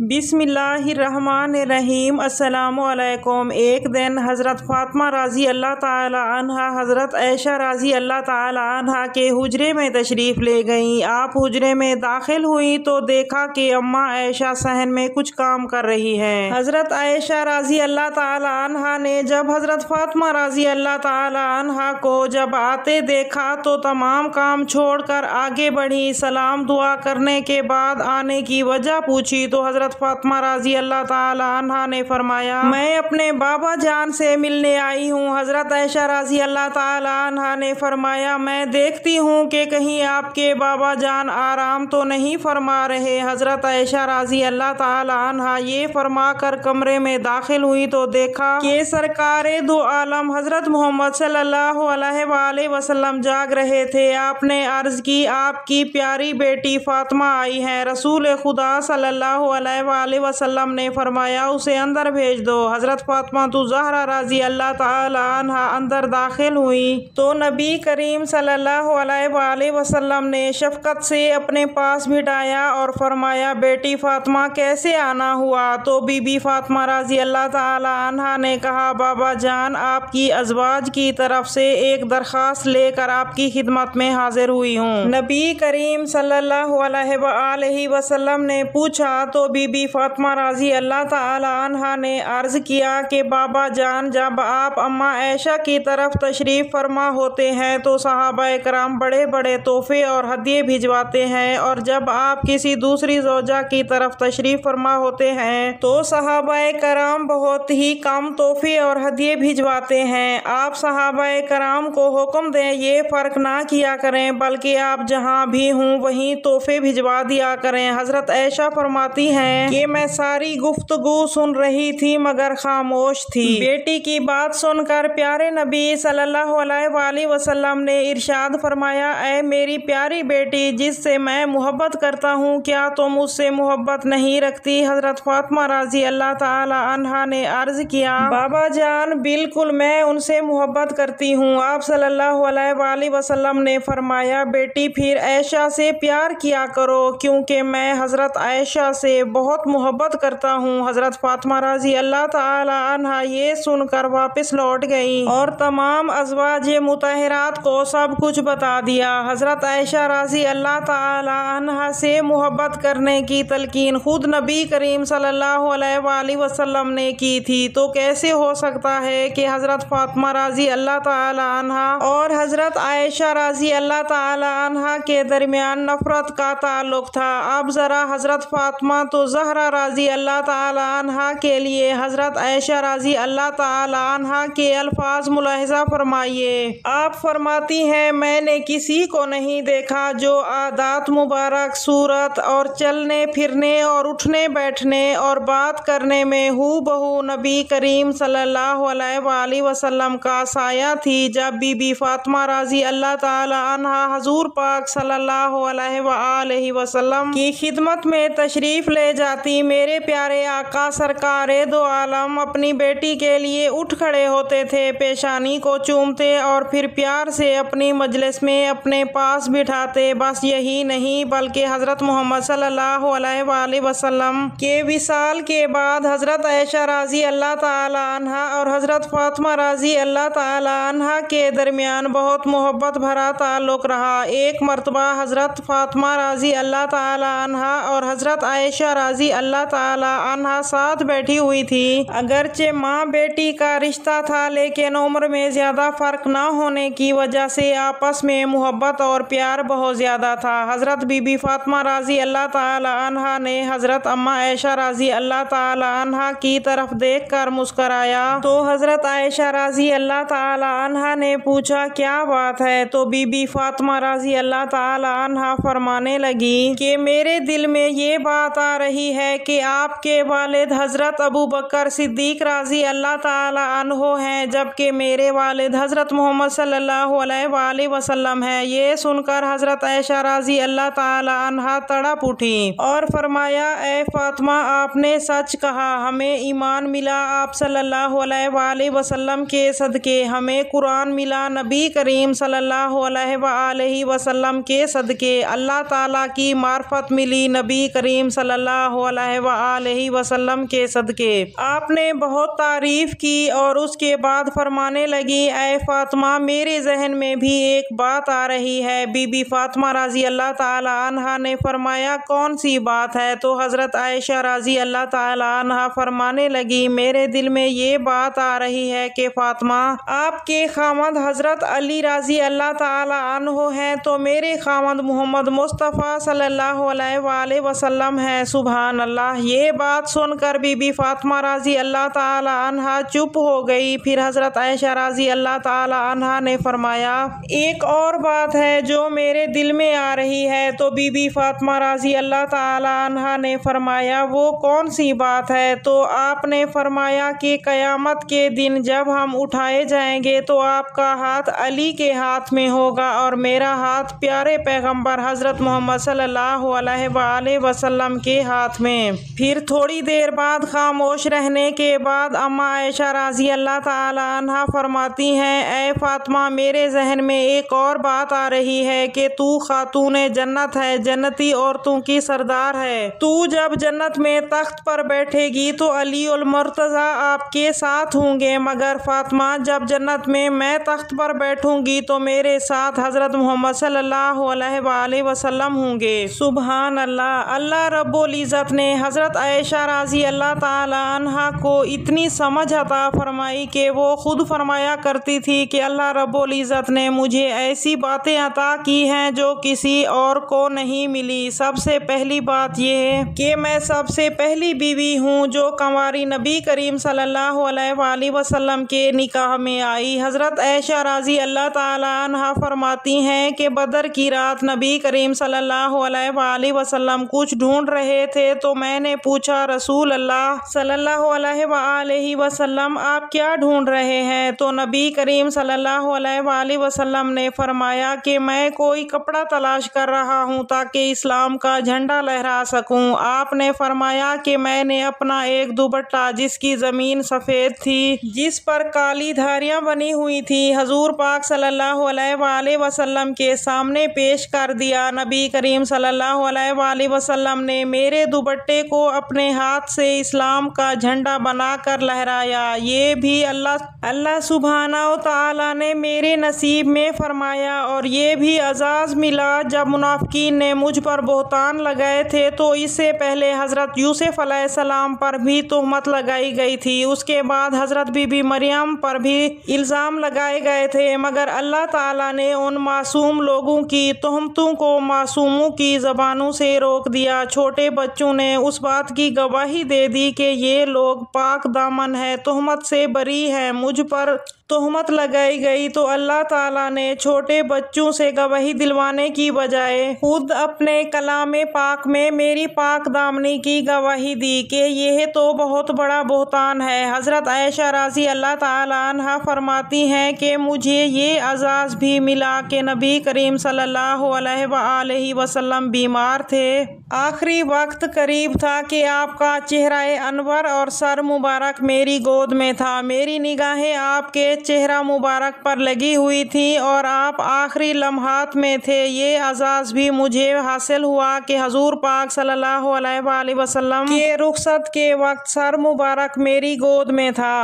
बिस्मिल्लाहिर्रहमानिर्रहीम। अस्सलामुअलैकुम। एक दिन हज़रत फ़ातिमा रज़ी अल्लाह ताला अन्हा हज़रत आयशा रज़ी अल्लाह ताला अन्हा के हुजरे में तशरीफ़ ले गईं। आप हुजरे में दाखिल हुई तो देखा कि अम्मा आयशा सहन में कुछ काम कर रही हैं। हज़रत आयशा रज़ी अल्लाह ताला अन्हा ने जब हज़रत फ़ातिमा रज़ी अल्लाह ताला अन्हा को जब आते देखा तो तमाम काम छोड़कर आगे बढ़ी। सलाम दुआ करने के बाद आने की वजह पूछी तो हज़रत फ़ातिमा रज़ी अल्लाह ताला अन्हा ने फरमाया, मैं अपने बाबा जान से मिलने आई हूँ। हज़रत आयशा रज़ी अल्लाह ताला अन्हा ने फरमाया, मैं देखती हूँ कि कहीं आपके बाबा जान आराम तो नहीं फरमा रहे। हज़रत आयशा रज़ी अल्लाह ताला अन्हा ये फरमा कर कमरे में दाखिल हुई तो देखा कि सरकारे दो आलम हज़रत मोहम्मद सल्लल्लाहु अलैहि वसल्लम जाग रहे थे। आपने अर्ज़ की, आपकी प्यारी बेटी फ़ातिमा आई है। रसूल खुदा सल्लल्लाहु अलैहि वसल्लम ने फरमाया, उसे अंदर भेज दो। हज़रत फ़ातिमा ज़हरा रज़ी अल्लाह ताला अन्हा अंदर दाखिल हुई तो नबी करीम सल्लल्लाहु अलैहि वसल्लम ने शफ़क़त से अपने पास बिठाया और फरमाया, बेटी फ़ातिमा कैसे आना हुआ? तो बीबी फ़ातिमा रज़ी अल्लाह ताला अन्हा ने कहा, बाबा जान, आपकी अज़वाज की तरफ से एक दरख्वास्त लेकर आपकी खिदमत में हाजिर हुई हूँ। नबी करीम सल्लल्लाहु अलैहि वसल्लम ने पूछा तो बीबी फ़ातिमा रज़ी अल्लाह ताला अन्हा ने अर्ज़ किया कि बाबा जान, जब आप अम्मा आयशा की तरफ तशरीफ़ फरमा होते हैं तो सहाबाए कराम बड़े बड़े तोहफ़े और हदिये भिजवाते हैं, और जब आप किसी दूसरी ज़ौजा की तरफ तशरीफ़ फरमा होते हैं तो सहाबाए कराम बहुत ही कम तोहफ़े और हदिये भिजवाते हैं। आप सहाबाए कराम को हुक्म दें ये फ़र्क ना किया करें, बल्कि आप जहाँ भी हों वहीं तोहफ़े भिजवा दिया करें। हज़रत आयशा फरमाती हैं कि मैं सारी गुफ्तगू सुन रही थी मगर खामोश थी। बेटी की बात सुनकर प्यारे नबी सल्लल्लाहु अलैहि वसल्लम ने इरशाद फरमाया, ऐ मेरी प्यारी बेटी, जिससे मैं मोहब्बत करता हूँ, क्या तुम मुझसे मोहब्बत नहीं रखती? हज़रत फ़ातिमा रज़ी अल्लाह ताला अन्हा ने अर्ज़ किया, बाबा जान, बिल्कुल मैं उनसे मोहब्बत करती हूँ। आप सल्लल्लाहु अलैहि वसल्लम ने फरमाया, बेटी फिर आयशा से प्यार किया करो, क्योंकि मैं हज़रत आयशा से बहुत मोहब्बत करता हूँ। हज़रत फ़ातिमा रज़ी अल्लाह ताला अन्हा ये सुनकर वापस लौट गई और तमाम अज़वाज मुतहरात को सब कुछ बता दिया। हज़रत आयशा रज़ी अल्लाह ताला अन्हा से मोहब्बत करने की तलकीन खुद नबी करीम सल्लल्लाहु अलैहि वसल्लम ने की थी, तो कैसे हो सकता है कि हज़रत फ़ातिमा रज़ी अल्लाह ताला अन्हा और हज़रत आयशा रज़ी अल्लाह ताला अन्हा के दरमियान नफ़रत का ताल्लुक़ था। अब ज़रा हज़रत फ़ातिमा ज़हरा रज़ी अल्लाह ताला अन्हा के लिए हज़रत आयशा रज़ी अल्लाह ताला अन्हा के अल्फाज मुलाहिज़ा फरमाइए। आप फरमाती हैं, मैंने किसी को नहीं देखा जो आदात मुबारक, सूरत और चलने फिरने और उठने बैठने और बात करने में हूबहू नबी करीम सल्लल्लाहु अलैहि वसल्लम का साया थी। जब बीबी फ़ातिमा रज़ी अल्लाह ताला अन्हा हुज़ूर पाक सल्लल्लाहु अलैहि वसल्लम की खिदमत में तशरीफ़ ले जाती, मेरे प्यारे आका सरकारे दो आलम अपनी बेटी के लिए उठ खड़े होते थे, पेशानी को चूमते और फिर प्यार से अपनी मजलिस में अपने पास बिठाते। बस यही नहीं बल्कि हज़रत मोहम्मद सल्लल्लाहु अलैहि वसल्लम के विसाल के बाद हज़रत आयशा रज़ी अल्लाह ताला अन्हा और हज़रत फ़ातिमा रज़ी अल्लाह ताला अन्हा के दरमियान बहुत मोहब्बत भरा ताल्लुक़ रहा। एक मरतबा हज़रत फ़ातिमा रज़ी अल्लाह ताला अन्हा और हज़रत आयशा रज़ी अल्लाह ताला अन्हा साथ बैठी हुई थी। अगरचे माँ बेटी का रिश्ता था, लेकिन उम्र में ज़्यादा फ़र्क ना होने की वजह से आपस में मोहब्बत और प्यार बहुत ज़्यादा था। हज़रत बीबी फ़ातिमा रज़ी अल्लाह ताला अन्हा ने हज़रत अम्मा आयशा रज़ी अल्लाह ताला अन्हा की तरफ देख कर मुस्कराया तो हज़रत आयशा रज़ी अल्लाह ताला अन्हा ने पूछा, क्या बात है? तो बीबी फ़ातिमा रज़ी अल्लाह ताला अन्हा फरमाने लगी कि मेरे दिल में ये बात आ रही है कि आपके वालिद हज़रत अबू बकर सिद्दीक़ रज़ी अल्लाह ताला अन्हो हैं, जबकि मेरे वालिद हज़रत मोहम्मद सल्लल्लाहु अलैहि वसल्लम हैं। ये सुनकर हज़रत आयशा रज़ी अल्लाह ताला अन्हा तड़प उठी और फरमाया, ए फ़ातिमा, आपने सच कहा, हमें ईमान मिला आप सल्लल्लाहु अलैहि वसल्लम के सदके, हमें कुरान मिला नबी करीम सल्लल्लाहु अलैहि वसल्लम के सदके, अल्लाह ताला की मार्फत मिली नबी करीम सल्लल्लाहु सल्लल्लाहु अलैहि वसल्लम के सदके। आपने बहुत तारीफ की और उसके बाद फरमाने लगी, ऐ फातिमा, मेरे जहन में भी एक बात आ रही है। बीबी फातिमा रज़ी अल्लाह ताला अन्हा ने फरमाया, कौन सी बात है? तो हज़रत आयशा रज़ी अल्लाह ताला अन्हा फरमाने लगी, मेरे दिल में ये बात आ रही है कि फातिमा, आपके खामद हज़रत अली रज़ी अल्लाह ताला अन्हो हैं तो मेरे खामद मोहम्मद मुस्तफ़ा सल्लल्लाहु अलैहि वसल्लम है। सुभान अल्लाह। ये बात सुनकर बीबी फातिमा रज़ी अल्लाह ताला अन्हा चुप हो गई। फिर हज़रत आयशा रज़ी अल्लाह ताला अन्हा ने फरमाया, एक और बात है जो मेरे दिल में आ रही है। तो बीबी फातिमा रज़ी अल्लाह ताला अन्हा ने फरमाया, वो कौन सी बात है? तो आपने फरमाया कि क़यामत के दिन जब हम उठाए जाएंगे तो आपका हाथ अली के हाथ में होगा और मेरा हाथ प्यारे पैगंबर हज़रत मोहम्मद सल्लल्लाहु अलैहि वसल्लम के हाथ में। फिर थोड़ी देर बाद खामोश रहने के बाद अम्मा आयशा रज़ी अल्लाह ताला अन्हा फरमाती हैं, ऐ फातिमा, मेरे जहन में एक और बात आ रही है कि तू खातून जन्नत है, जन्नती औरतों की सरदार है। तू जब जन्नत में तख्त पर बैठेगी तो अली और मुर्तज़ा आपके साथ होंगे, मगर फातिमा, जब जन्नत में मैं तख्त पर बैठूंगी तो मेरे साथ हज़रत मोहम्मद सल्लल्लाहु अलैहि वसल्लम होंगे। सुभान अल्लाह। अल्लाह रब्बुल इज़्ज़त ने हज़रत आयशा रज़ी अल्लाह ताला अन्हा को इतनी समझ अता फरमाई कि वो खुद फरमाया करती थी कि अल्लाह रब्बुल इज़्ज़त ने मुझे ऐसी बातें अता की हैं जो किसी और को नहीं मिली। सबसे पहली बात यह है कि मैं सबसे पहली बीवी हूँ जो कंवारी नबी करीम सल्लल्लाहु अलैहि वसल्लम के निकाह में आई। हज़रत आयशा रज़ी अल्लाह ताला अन्हा फरमाती हैं कि बदर की रात नबी करीम सल्लल्लाहु अलैहि वसल्लम कुछ ढूंढ रहे थे तो मैंने पूछा, रसूल अल्लाह सल्लल्लाहु अलैहि वसल्लम, आप क्या ढूंढ रहे हैं? तो नबी करीम सल्लल्लाहु अलैहि वसल्लम ने फरमाया कि मैं कोई कपड़ा तलाश कर रहा हूँ ताकि इस्लाम का झंडा लहरा सकूँ। आपने फरमाया कि मैंने अपना एक दुपट्टा जिसकी ज़मीन सफ़ेद थी, जिस पर काली धारियाँ बनी हुई थी, हजूर पाक सल्लल्लाहु अलैहि वसल्लम के सामने पेश कर दिया। नबी करीम सल्लल्लाहु अलैहि वसल्लम ने मेरे दुपट्टे को अपने हाथ से इस्लाम का झंडा बनाकर लहराया। ये भी अल्लाह सुब्हानहू तआला ने मेरे नसीब में फरमाया। और ये भी अजाज़ मिला जब मुनाफिकीन ने मुझ पर बोहतान लगाए थे तो इससे पहले हज़रत यूसुफ अलैहिस्सलाम पर भी तोहमत लगाई गई थी। उसके बाद हज़रत बीबी मरियम पर भी इल्ज़ाम लगाए गए थे, मगर अल्लाह ताला ने उन मासूम लोगों की तोहमतों को मासूमों की ज़बानों से रोक दिया। छोटे बच्चों ने उस बात की गवाही दे दी कि ये लोग पाक दामन है, तोहमत से बरी हैं। मुझ पर तोहमत लगाई गई तो अल्लाह ताला ने छोटे बच्चों से गवाही दिलवाने की बजाय खुद अपने कलामे पाक में मेरी पाक दामनी की गवाही दी कि यह तो बहुत बड़ा बोहतान है। हज़रत आयशा रज़ी अल्लाह ताला अन्हा फरमाती हैं कि मुझे ये अजाज़ भी मिला कि नबी करीम सल्लल्लाहु अलैहि वसल्लम बीमार थे। आखिरी वक्त करीब था कि आपका चेहरा अनवर और सर मुबारक मेरी गोद में था। मेरी निगाहें आपके चेहरा मुबारक पर लगी हुई थी और आप आखिरी लम्हात में थे। ये अजाज़ भी मुझे हासिल हुआ कि हजूर पाक सल्लल्लाहु अलैहि वसल्लम के रुखसत के वक्त सर मुबारक मेरी गोद में था।